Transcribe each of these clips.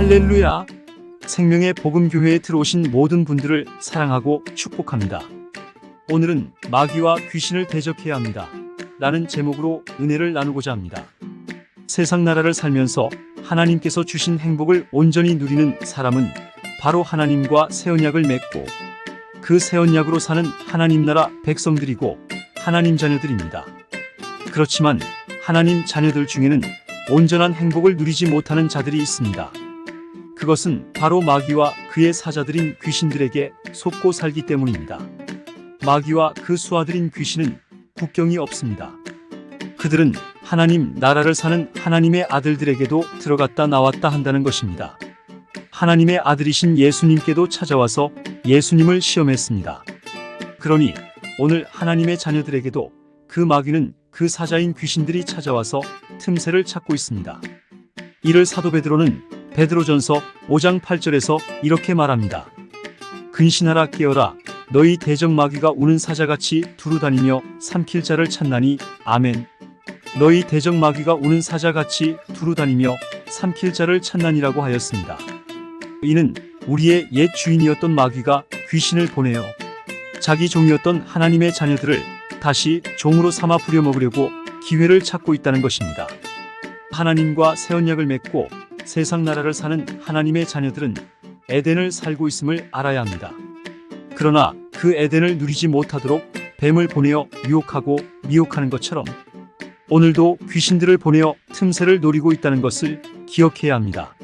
할렐루야! 생명의 복음교회에 들어오신 모든 분들을 사랑하고 축복합니다. 오늘은 마귀와 귀신을 대적해야 합니다. 라는 제목으로 은혜를 나누고자 합니다. 세상 나라를 살면서 하나님께서 주신 행복을 온전히 누리는 사람은 바로 하나님과 새 언약을 맺고 그 새 언약으로 사는 하나님 나라 백성들이고 하나님 자녀들입니다. 그렇지만 하나님 자녀들 중에는 온전한 행복을 누리지 못하는 자들이 있습니다. 그것은 바로 마귀와 그의 사자들인 귀신들에게 속고 살기 때문입니다. 마귀와 그 수하들인 귀신은 국경이 없습니다. 그들은 하나님 나라를 사는 하나님의 아들들에게도 들어갔다 나왔다 한다는 것입니다. 하나님의 아들이신 예수님께도 찾아와서 예수님을 시험했습니다. 그러니 오늘 하나님의 자녀들에게도 그 마귀는 그 사자인 귀신들이 찾아와서 틈새를 찾고 있습니다. 이를 사도 베드로는 베드로전서 5장 8절에서 이렇게 말합니다. 근신하라 깨어라 너희 대적 마귀가 우는 사자같이 두루다니며 삼킬 자를 찾나니 아멘. 너희 대적 마귀가 우는 사자같이 두루다니며 삼킬 자를 찾나니라고 하였습니다. 이는 우리의 옛 주인이었던 마귀가 귀신을 보내어 자기 종이었던 하나님의 자녀들을 다시 종으로 삼아 부려먹으려고 기회를 찾고 있다는 것입니다. 하나님과 새 언약을 맺고 세상 나라를 사는 하나님의 자녀들은 에덴을 살고 있음을 알아야 합니다. 그러나 그 에덴을 누리지 못하도록 뱀을 보내어 유혹하고 미혹하는 것처럼 오늘도 귀신들을 보내어 틈새를 노리고 있다는 것을 기억해야 합니다.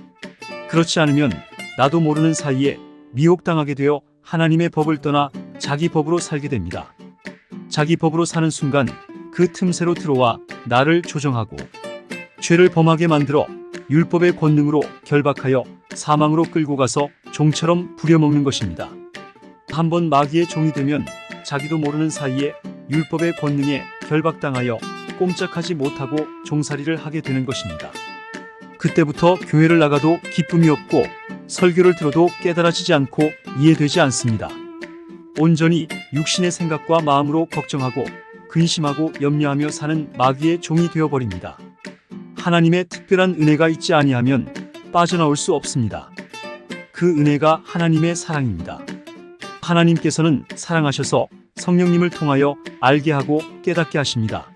그렇지 않으면 나도 모르는 사이에 미혹당하게 되어 하나님의 법을 떠나 자기 법으로 살게 됩니다. 자기 법으로 사는 순간 그 틈새로 들어와 나를 조정하고 죄를 범하게 만들어 율법의 권능으로 결박하여 사망으로 끌고 가서 종처럼 부려먹는 것입니다. 한번 마귀의 종이 되면 자기도 모르는 사이에 율법의 권능에 결박당하여 꼼짝하지 못하고 종살이를 하게 되는 것입니다. 그때부터 교회를 나가도 기쁨이 없고 설교를 들어도 깨달아지지 않고 이해되지 않습니다. 온전히 육신의 생각과 마음으로 걱정하고 근심하고 염려하며 사는 마귀의 종이 되어버립니다. 하나님의 특별한 은혜가 있지 아니하면 빠져나올 수 없습니다. 그 은혜가 하나님의 사랑입니다. 하나님께서는 사랑하셔서 성령님을 통하여 알게 하고 깨닫게 하십니다.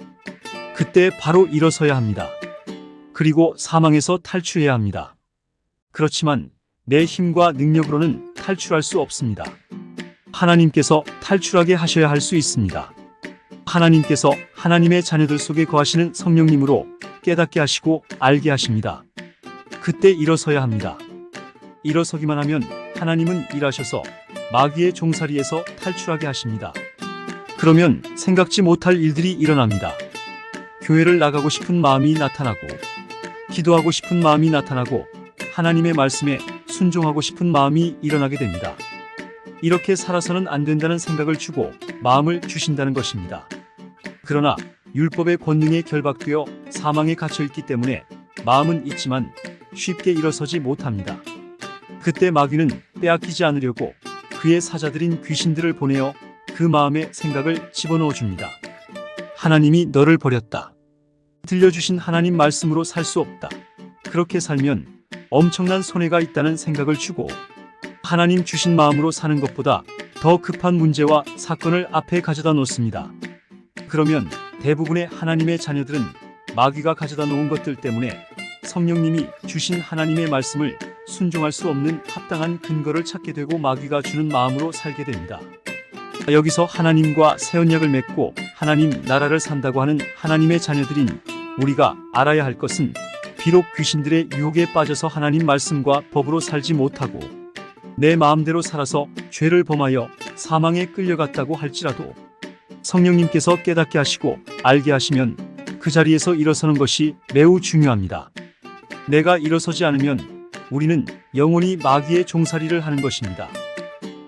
그때 바로 일어서야 합니다. 그리고 사망에서 탈출해야 합니다. 그렇지만 내 힘과 능력으로는 탈출할 수 없습니다. 하나님께서 탈출하게 하셔야 할 수 있습니다. 하나님께서 하나님의 자녀들 속에 거하시는 성령님으로 깨닫게 하시고 알게 하십니다. 그때 일어서야 합니다. 일어서기만 하면 하나님은 일하셔서 마귀의 종살이에서 탈출하게 하십니다. 그러면 생각지 못할 일들이 일어납니다. 교회를 나가고 싶은 마음이 나타나고 기도하고 싶은 마음이 나타나고 하나님의 말씀에 순종하고 싶은 마음이 일어나게 됩니다. 이렇게 살아서는 안 된다는 생각을 주고 마음을 주신다는 것입니다. 그러나 율법의 권능에 결박되어 사망에 갇혀있기 때문에 마음은 있지만 쉽게 일어서지 못합니다. 그때 마귀는 빼앗기지 않으려고 그의 사자들인 귀신들을 보내어 그 마음의 생각을 집어넣어 줍니다. 하나님이 너를 버렸다. 들려주신 하나님 말씀으로 살 수 없다. 그렇게 살면 엄청난 손해가 있다는 생각을 주고 하나님 주신 마음으로 사는 것보다 더 급한 문제와 사건을 앞에 가져다 놓습니다. 그러면 대부분의 하나님의 자녀들은 마귀가 가져다 놓은 것들 때문에 성령님이 주신 하나님의 말씀을 순종할 수 없는 합당한 근거를 찾게 되고 마귀가 주는 마음으로 살게 됩니다. 여기서 하나님과 새 언약을 맺고 하나님 나라를 산다고 하는 하나님의 자녀들인 우리가 알아야 할 것은 비록 귀신들의 유혹에 빠져서 하나님 말씀과 법으로 살지 못하고 내 마음대로 살아서 죄를 범하여 사망에 끌려갔다고 할지라도 성령님께서 깨닫게 하시고 알게 하시면 그 자리에서 일어서는 것이 매우 중요합니다. 내가 일어서지 않으면 우리는 영원히 마귀의 종살이를 하는 것입니다.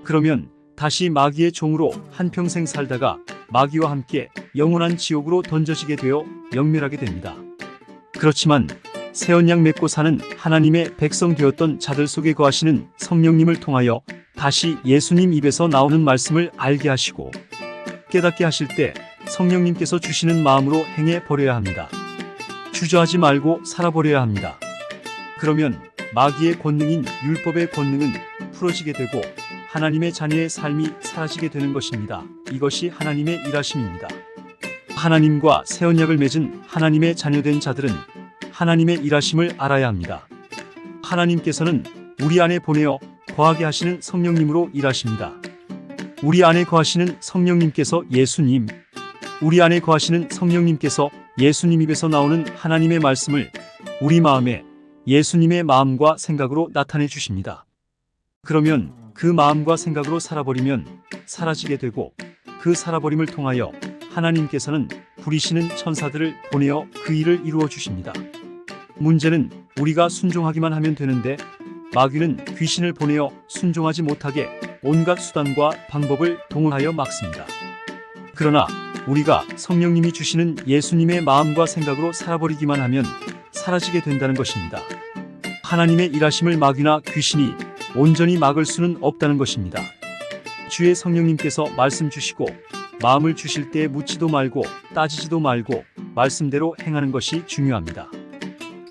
그러면 다시 마귀의 종으로 한평생 살다가 마귀와 함께 영원한 지옥으로 던져지게 되어 영멸하게 됩니다. 그렇지만 새 언약 맺고 사는 하나님의 백성 되었던 자들 속에 거하시는 성령님을 통하여 다시 예수님 입에서 나오는 말씀을 알게 하시고 깨닫게 하실 때 성령님께서 주시는 마음으로 행해 버려야 합니다. 주저하지 말고 살아버려야 합니다. 그러면 마귀의 권능인 율법의 권능은 풀어지게 되고 하나님의 자녀의 삶이 사라지게 되는 것입니다. 이것이 하나님의 일하심입니다. 하나님과 새 언약을 맺은 하나님의 자녀된 자들은 하나님의 일하심을 알아야 합니다. 하나님께서는 우리 안에 보내어 거하게 하시는 성령님으로 일하십니다. 우리 안에 거하시는 성령님께서 예수님, 우리 안에 거하시는 성령님께서 예수님 입에서 나오는 하나님의 말씀을 우리 마음에 예수님의 마음과 생각으로 나타내 주십니다. 그러면 그 마음과 생각으로 살아버리면 사라지게 되고 그 살아버림을 통하여 하나님께서는 부리시는 천사들을 보내어 그 일을 이루어 주십니다. 문제는 우리가 순종하기만 하면 되는데 마귀는 귀신을 보내어 순종하지 못하게 온갖 수단과 방법을 동원하여 막습니다. 그러나 우리가 성령님이 주시는 예수님의 마음과 생각으로 살아버리기만 하면 사라지게 된다는 것입니다. 하나님의 일하심을 마귀나 귀신이 온전히 막을 수는 없다는 것입니다. 주의 성령님께서 말씀 주시고 마음을 주실 때 묻지도 말고 따지지도 말고 말씀대로 행하는 것이 중요합니다.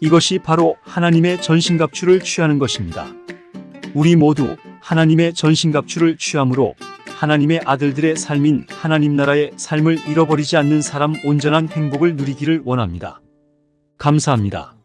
이것이 바로 하나님의 전신갑주를 취하는 것입니다. 우리 모두 하나님의 전신갑주를 취함으로 하나님의 아들들의 삶인 하나님 나라의 삶을 잃어버리지 않는 사람 온전한 행복을 누리기를 원합니다. 감사합니다.